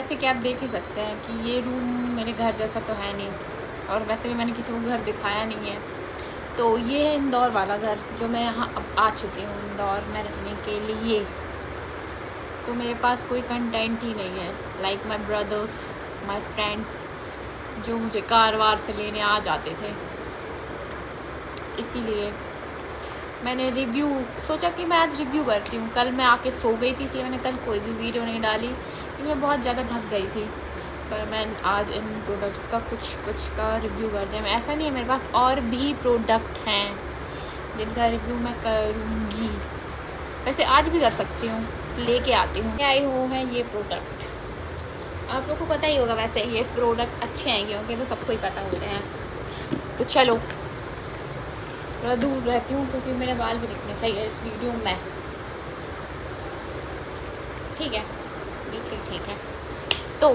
जैसे कि आप देख ही सकते हैं कि ये रूम मेरे घर जैसा तो है नहीं, और वैसे भी मैंने किसी को घर दिखाया नहीं है। तो ये है इंदौर वाला घर जो मैं यहाँ अब आ चुकी हूँ इंदौर में रहने के लिए। तो मेरे पास कोई कंटेंट ही नहीं है, like my brothers, my friends जो मुझे कार वार से लेने आ जाते थे। इसीलिए मैंने रिव्यू सोचा कि मैं आज रिव्यू करती हूँ। कल मैं आके सो गई थी, इसलिए मैंने कल कोई भी वीडियो नहीं डाली क्योंकि मैं बहुत ज़्यादा थक गई थी। पर मैं आज इन प्रोडक्ट्स का कुछ का रिव्यू कर दिया। मैं ऐसा नहीं है, मेरे पास और भी प्रोडक्ट हैं जिनका रिव्यू मैं करूँगी। वैसे आज भी कर सकती हूँ, लेके आती हूँ। आई हूँ है ये प्रोडक्ट, आप लोगों को पता ही होगा वैसे ये प्रोडक्ट अच्छे हैं क्योंकि तो सबको ही पता होते हैं। तो चलो, थोड़ा दूर रहती हूँ क्योंकि मेरे बाल भी दिखने चाहिए इस वीडियो में। ठीक है, पीछे ठीक है। तो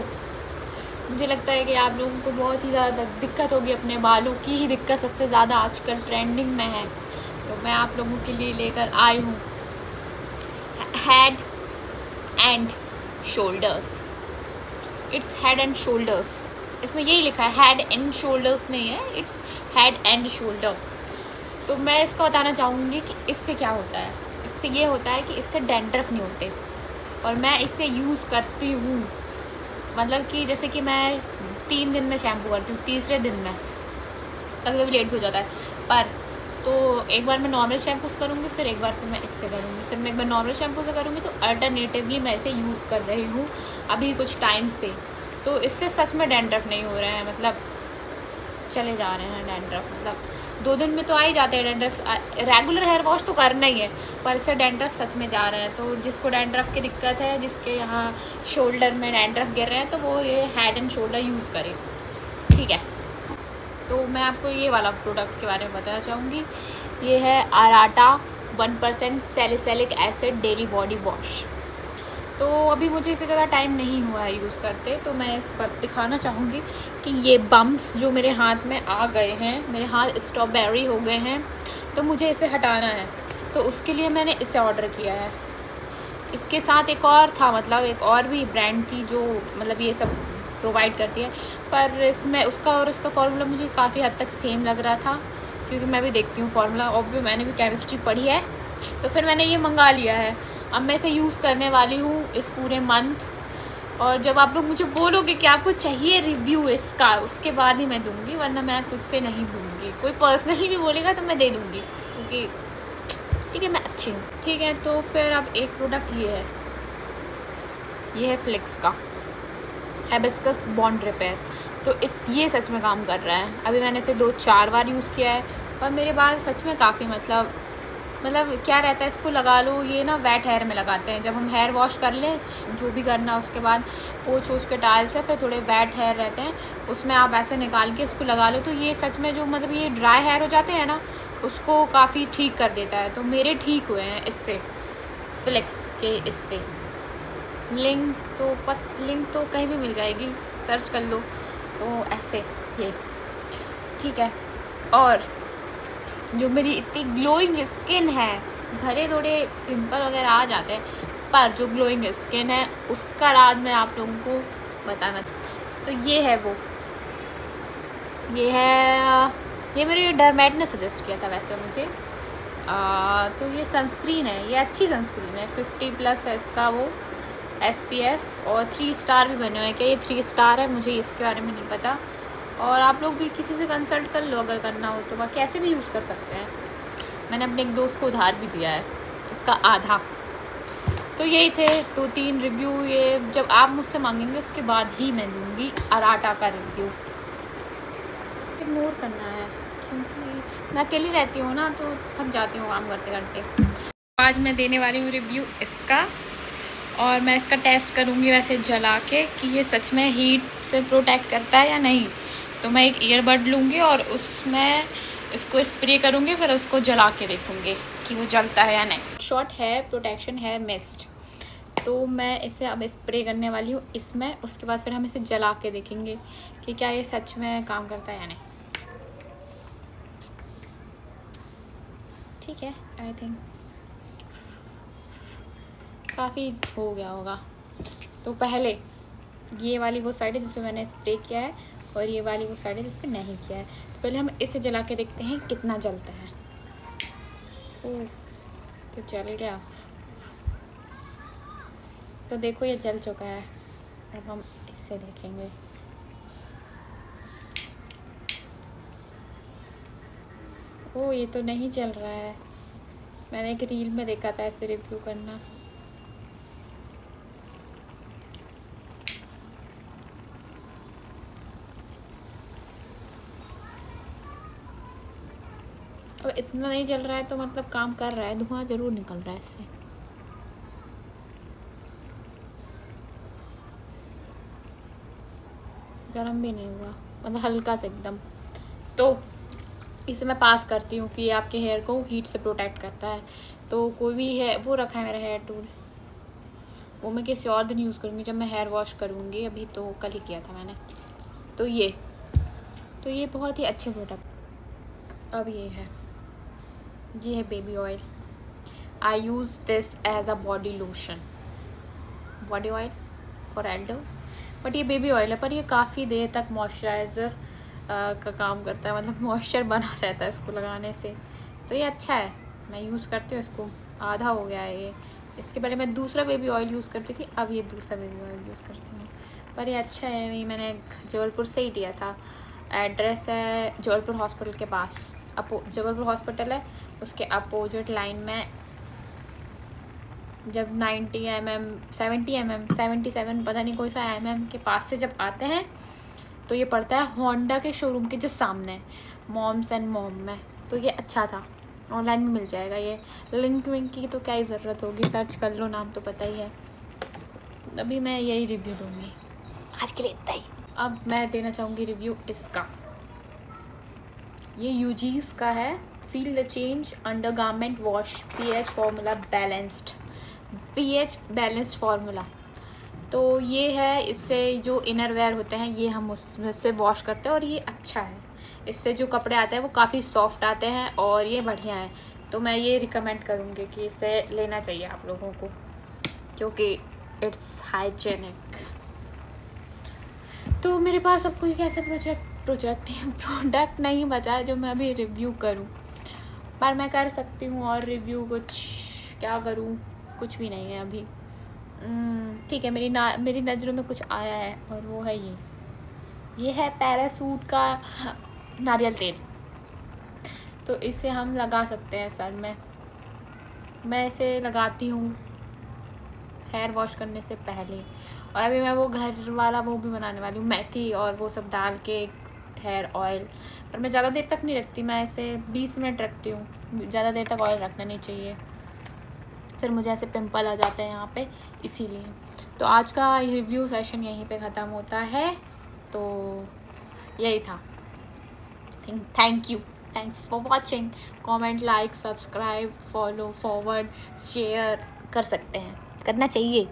मुझे लगता है कि आप लोगों को बहुत ही ज़्यादा दिक्कत होगी, अपने बालों की ही दिक्कत सबसे ज़्यादा आजकल ट्रेंडिंग में है। तो मैं आप लोगों के लिए लेकर आई हूँ head and shoulders. Its head and shoulders, इसमें यही लिखा है, हेड एंड शोल्डर्स नहीं है, इट्स हेड एंड शोल्डर। तो मैं इसको बताना चाहूँगी कि इससे क्या होता है। इससे ये होता है कि इससे डैंड्रफ नहीं होते, और मैं इसे यूज़ करती हूँ। मतलब कि जैसे कि मैं 3 दिन में शैम्पू करती हूँ, तीसरे दिन में कभी कभी लेट भी हो जाता है। पर तो एक बार मैं नॉर्मल शैम्पू से करूँगी, फिर एक बार फिर मैं इससे करूँगी, फिर मैं एक बार नॉर्मल शैम्पू से करूँगी। तो अल्टरनेटिवली मैं इसे यूज़ कर रही हूँ अभी कुछ टाइम से। तो इससे सच में डैंड्रफ नहीं हो रहे हैं, मतलब चले जा रहे हैं डैंड्रफ। मतलब 2 दिन में तो आ ही जाते हैं डैंड्रफ। रेगुलर हेयर वॉश तो करना ही है, पर इससे डैंड्रफ सच में जा रहे हैं। तो जिसको डैंड्रफ की दिक्कत है, जिसके यहाँ शोल्डर में डैंड्रफ गिर रहे हैं, तो वो ये हेड एंड शोल्डर यूज़ करें। ठीक है, तो मैं आपको ये वाला प्रोडक्ट के बारे में बताना चाहूँगी। ये है आराटा 1% salicylic acid daily body wash. तो अभी मुझे इससे ज़्यादा टाइम नहीं हुआ है यूज़ करते, तो मैं इस पर दिखाना चाहूँगी कि ये बम्प्स जो मेरे हाथ में आ गए हैं, मेरे हाथ स्ट्रॉबेरी हो गए हैं, तो मुझे इसे हटाना है। तो उसके लिए मैंने इसे ऑर्डर किया है। इसके साथ एक और था, मतलब एक और भी ब्रांड थी जो मतलब ये सब प्रोवाइड करती है, पर इसमें उसका और इसका फार्मूला मुझे काफ़ी हद तक सेम लग रहा था, क्योंकि मैं भी देखती हूँ फार्मूला, और भी मैंने भी केमिस्ट्री पढ़ी है। तो फिर मैंने ये मंगा लिया है। अब मैं इसे यूज़ करने वाली हूँ इस पूरे मंथ, और जब आप लोग मुझे बोलोगे कि आपको चाहिए रिव्यू इसका, उसके बाद ही मैं दूँगी, वरना मैं खुद से नहीं दूँगी। कोई पर्सनली भी बोलेगा तो मैं दे दूँगी, क्योंकि ठीक है मैं अच्छी हूँ। ठीक है, तो फिर अब एक प्रोडक्ट ये है फ्लिक्स का हिबिस्कस बॉन्ड रिपेयर। तो ये सच में काम कर रहा है। अभी मैंने इसे 2-4 बार यूज़ किया है, और मेरे बाल सच में काफ़ी मतलब क्या रहता है, इसको लगा लो, ये ना वेट हेयर में लगाते हैं। जब हम हेयर वॉश कर लें, जो भी करना, उसके बाद पोंछ वोछ के टाल से फिर थोड़े वेट हेयर रहते हैं, उसमें आप ऐसे निकाल के इसको लगा लो। तो ये सच में जो मतलब ये ड्राई हेयर हो जाते हैं ना, उसको काफ़ी ठीक कर देता है। तो मेरे ठीक हुए हैं इससे, फ्लिक्स के इससे। लिंक तो कहीं भी मिल जाएगी, सर्च कर लो। तो ऐसे ये ठीक है। और जो मेरी इतनी ग्लोइंग स्किन है, भले थोड़े पिंपल वगैरह आ जाते हैं, पर जो ग्लोइंग स्किन है उसका राज मैं आप लोगों को बताना। तो ये है वो, ये मेरे डरमेट ने सजेस्ट किया था वैसे मुझे। तो ये सनस्क्रीन है, ये अच्छी सनस्क्रीन है, 50+ है इसका वो SPF, और 3 स्टार भी बने हुए हैं। क्या ये 3 स्टार है, मुझे इसके बारे में नहीं पता। और आप लोग भी किसी से कंसल्ट कर लो अगर करना हो तो, बाकी कैसे भी यूज़ कर सकते हैं। मैंने अपने एक दोस्त को उधार भी दिया है इसका आधा। तो यही थे 2-3 रिव्यू। ये जब आप मुझसे मांगेंगे उसके बाद ही मैं दूँगी आराटा का रिव्यू। इग्नोर करना है क्योंकि मैं अकेली रहती हूँ ना, तो थक जाती हूँ काम करते करते। आज मैं देने वाली हूँ रिव्यू इसका, और मैं इसका टेस्ट करूँगी वैसे जला के कि ये सच में हीट से प्रोटेक्ट करता है या नहीं। तो मैं एक ईयरबड लूँगी और उसमें इसको स्प्रे करूँगी, फिर उसको जला के देखूँगी कि वो जलता है या नहीं। शॉर्ट है प्रोटेक्शन हेयर मिस्ट, तो मैं इसे अब स्प्रे करने वाली हूँ इसमें। उसके बाद फिर हम इसे जला के देखेंगे कि क्या ये सच में काम करता है या नहीं। ठीक है, आई थिंक काफ़ी हो गया होगा। तो पहले ये वाली वो साइड है जिस पे मैंने स्प्रे किया है और ये वाली वो साइड है जिस पे नहीं किया है। तो पहले हम इसे जला के देखते हैं कितना जलता है। ओह, तो जल गया। तो देखो ये जल चुका है। अब हम इससे देखेंगे। ओह, ये तो नहीं जल रहा है। मैंने एक रील में देखा था ऐसे रिव्यू करना। अब इतना नहीं जल रहा है तो मतलब काम कर रहा है, धुआं जरूर निकल रहा है इससे। गर्म भी नहीं हुआ, मतलब हल्का सा एकदम। तो इसे मैं पास करती हूँ कि ये आपके हेयर को हीट से प्रोटेक्ट करता है। तो कोई भी है, वो रखा है मेरा हेयर टूल, वो मैं किसी और दिन यूज़ करूँगी जब मैं हेयर वॉश करूँगी। अभी तो कल ही किया था मैंने। तो ये बहुत ही अच्छे प्रोडक्ट। अब ये है baby oil. I use this as a body lotion, body oil for elders. But ये बेबी ऑयल है, पर ये काफ़ी देर तक मॉइस्चराइज़र का काम करता है, मतलब मॉइस्चर बना रहता है इसको लगाने से। तो ये अच्छा है, मैं यूज़ करती हूँ इसको। आधा हो गया है ये। इसके पहले मैं दूसरा बेबी ऑयल यूज़ करती थी, अब ये दूसरा बेबी ऑयल यूज़ करती हूँ। पर ये अच्छा है, ये मैंने जबलपुर से ही लिया था। एड्रेस है जबलपुर हॉस्पिटल के पास। जबलपुर हॉस्पिटल है, उसके अपोजिट लाइन में। जब 90 mm 70 mm 77 पता नहीं कोई सा mm के पास से जब आते हैं तो ये पड़ता है होंडा के शोरूम के जस्ट सामने, मॉम्स एंड मॉम में। तो ये अच्छा था, ऑनलाइन में मिल जाएगा। ये लिंक विंक की तो क्या ही ज़रूरत होगी, सर्च कर लो, नाम तो पता ही है। अभी मैं यही रिव्यू दूँगी, आज के लिए इतना ही। अब मैं देना चाहूँगी रिव्यू इसका। ये यूजीस का है, feel the change under garment wash pH formula balanced formula. तो ये है, इससे जो इनर वेयर होते हैं ये हम उसमें से वॉश करते हैं और ये अच्छा है। इससे जो कपड़े आते हैं वो काफ़ी सॉफ्ट आते हैं और ये बढ़िया है। तो मैं ये रिकमेंड करूँगी कि इसे लेना चाहिए आप लोगों को, क्योंकि इट्स हाइजेनिक। तो मेरे पास अब कोई कैसा प्रोडक्ट नहीं बचा है जो मैं अभी रिव्यू करूँ, पर मैं कर सकती हूँ और रिव्यू। कुछ क्या करूँ, कुछ भी नहीं है अभी। ठीक है, मेरी नज़रों में कुछ आया है और वो है ये है पैरासूट का नारियल तेल। तो इसे हम लगा सकते हैं सर में। मैं इसे लगाती हूँ हेयर वॉश करने से पहले। और अभी मैं वो घर वाला वो भी बनाने वाली हूँ, मेथी और वो सब डाल के हेयर ऑयल। पर मैं ज़्यादा देर तक नहीं रखती, मैं इसे 20 मिनट रखती हूँ। ज़्यादा देर तक ऑयल रखना नहीं चाहिए, फिर मुझे ऐसे पिंपल आ जाते हैं यहाँ पे, इसीलिए। तो आज का रिव्यू सेशन यहीं पे ख़त्म होता है। तो यही था। Thanks for watching. Comment, like, subscribe, follow, forward, share कर सकते हैं, करना चाहिए।